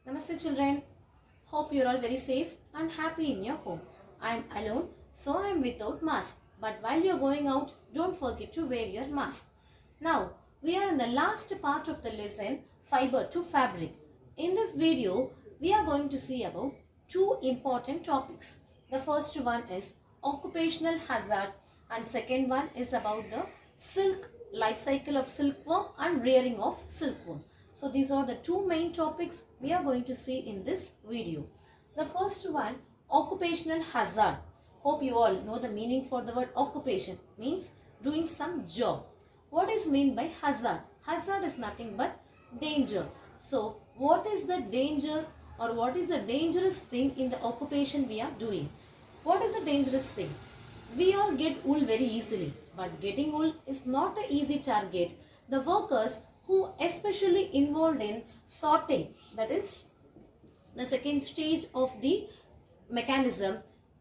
Namaste children. Hope you're all very safe and happy in your home. I'm alone, so I'm without mask. But while you're going out, don't forget to wear your mask. Now, we are in the last part of the lesson, fiber to fabric. In this video, we are going to see about two important topics. The first one is occupational hazard and second one is about the silk life cycle of silkworm and rearing of silkworm. So these are the two main topics we are going to see in this video. The first one, occupational hazard. Hope you all know the meaning for the word occupation. Means doing some job. What is meant by hazard? Hazard is nothing but danger. So what is the danger or what is the dangerous thing in the occupation we are doing? What is the dangerous thing? We all get wool very easily, but getting wool is not an easy target. The workers who especially involved in sorting, that is the second stage of the mechanism,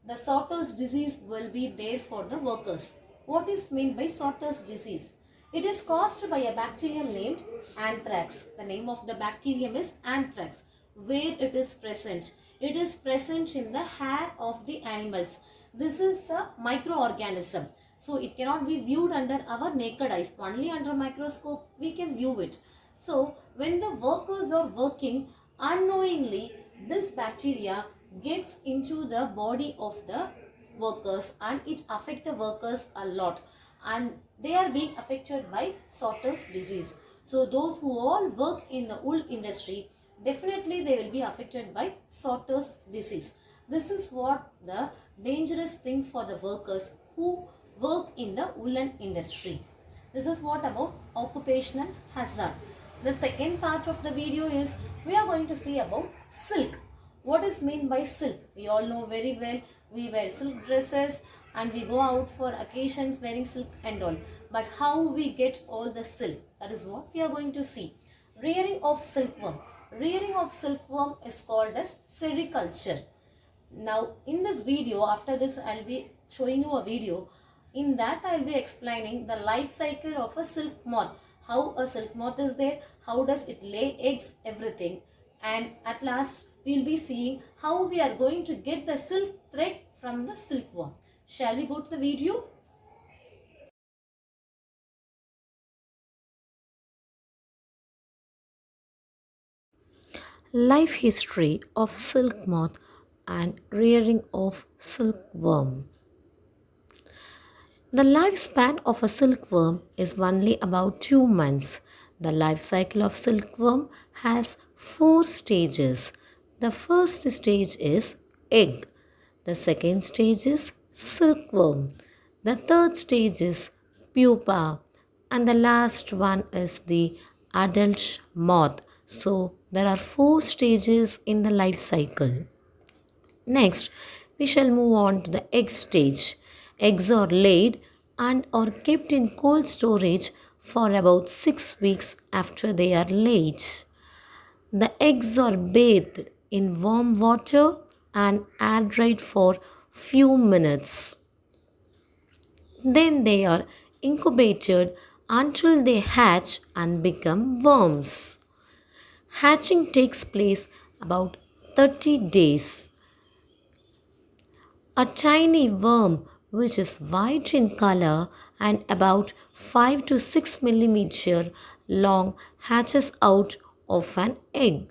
the sorter's disease will be there for the workers. What is meant by sorter's disease? It is caused by a bacterium named anthrax. The name of the bacterium is anthrax. Where it is present? It is present in the hair of the animals. This is a microorganism. So it cannot be viewed under our naked eyes. Only under microscope we can view it. So when the workers are working, unknowingly this bacteria gets into the body of the workers and it affects the workers a lot, and they are being affected by sorter's disease. So those who all work in the wool industry, definitely they will be affected by sorter's disease. This is what the dangerous thing for the workers who work in the woolen industry. This is what about occupational hazard. The second part of the video is we are going to see about silk. What is meant by silk? We all know very well. We wear silk dresses and we go out for occasions wearing silk and all. But how we get all the silk? That is what we are going to see. Rearing of silkworm. Rearing of silkworm is called as sericulture. Now in this video, after this I'll be showing you a video. In that I'll be explaining the life cycle of a silk moth. How a silk moth is there, how does it lay eggs, everything. And at last we'll be seeing how we are going to get the silk thread from the silkworm. Shall we go to the video? Life history of silk moth and rearing of silkworm. The lifespan of a silkworm is only about 2 months. The life cycle of silkworm has 4 stages. The first stage is egg. The second stage is silkworm. The third stage is pupa. And the last one is the adult moth. So there are 4 stages in the life cycle. Next, we shall move on to the egg stage. Eggs are laid and are kept in cold storage for about 6 weeks after they are laid. The eggs are bathed in warm water and air dried for few minutes. Then they are incubated until they hatch and become worms. Hatching takes place about 30 days. A tiny worm which is white in color and about 5 to 6 millimeter long hatches out of an egg.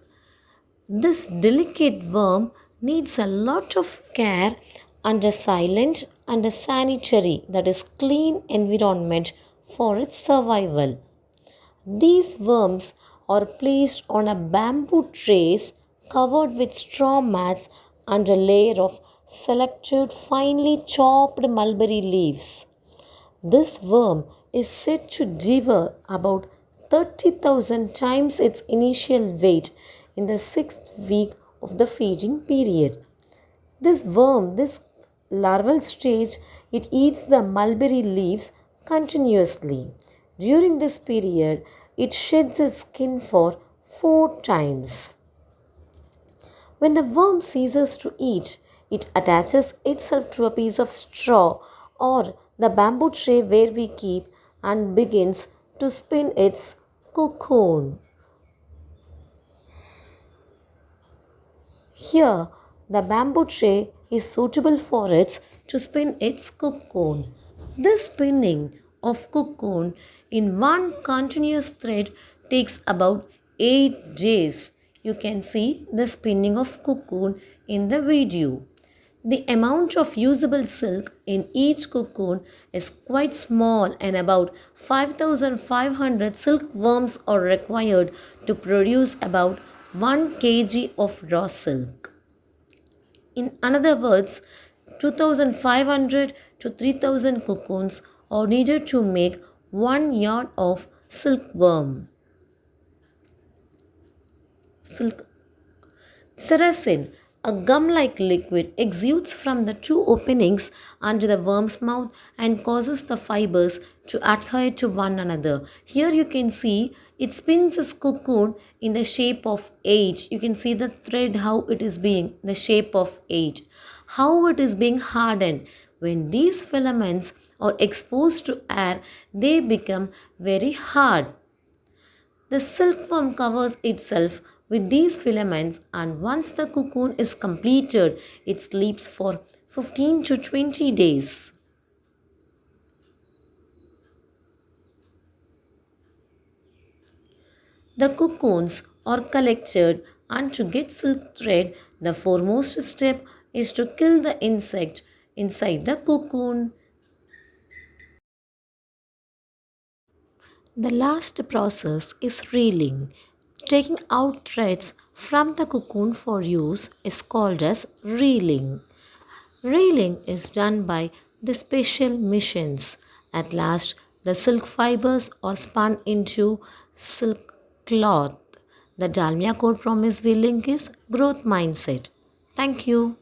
This delicate worm needs a lot of care and a silent and a sanitary, that is clean environment for its survival. These worms are placed on a bamboo trays covered with straw mats and a layer of selected finely chopped mulberry leaves. This worm is said to devour about 30,000 times its initial weight in the 6th week of the feeding period. This larval stage, it eats the mulberry leaves continuously. During this period, it sheds its skin for 4 times. When the worm ceases to eat, it attaches itself to a piece of straw or the bamboo tray where we keep and begins to spin its cocoon. Here, the bamboo tray is suitable for it to spin its cocoon. This spinning of cocoon in one continuous thread takes about 8 days. You can see the spinning of cocoon in the video. The amount of usable silk in each cocoon is quite small, and about 5,500 silkworms are required to produce about 1 kg of raw silk. In other words, 2,500 to 3,000 cocoons are needed to make 1 yard of silk. Sericin, a gum like liquid, exudes from the two openings under the worm's mouth and causes the fibers to adhere to one another. Here you can see it spins its cocoon in the shape of H. You can see the thread how it is being, the shape of H. How it is being hardened. When these filaments are exposed to air, they become very hard. The silkworm covers itself with these filaments, and once the cocoon is completed, it sleeps for 15 to 20 days. The cocoons are collected, and to get silk thread, the foremost step is to kill the insect inside the cocoon. The last process is reeling. Taking out threads from the cocoon for use is called as reeling. Reeling is done by the special machines. At last, the silk fibers are spun into silk cloth. The Dalmia core promise we link is growth mindset. Thank you.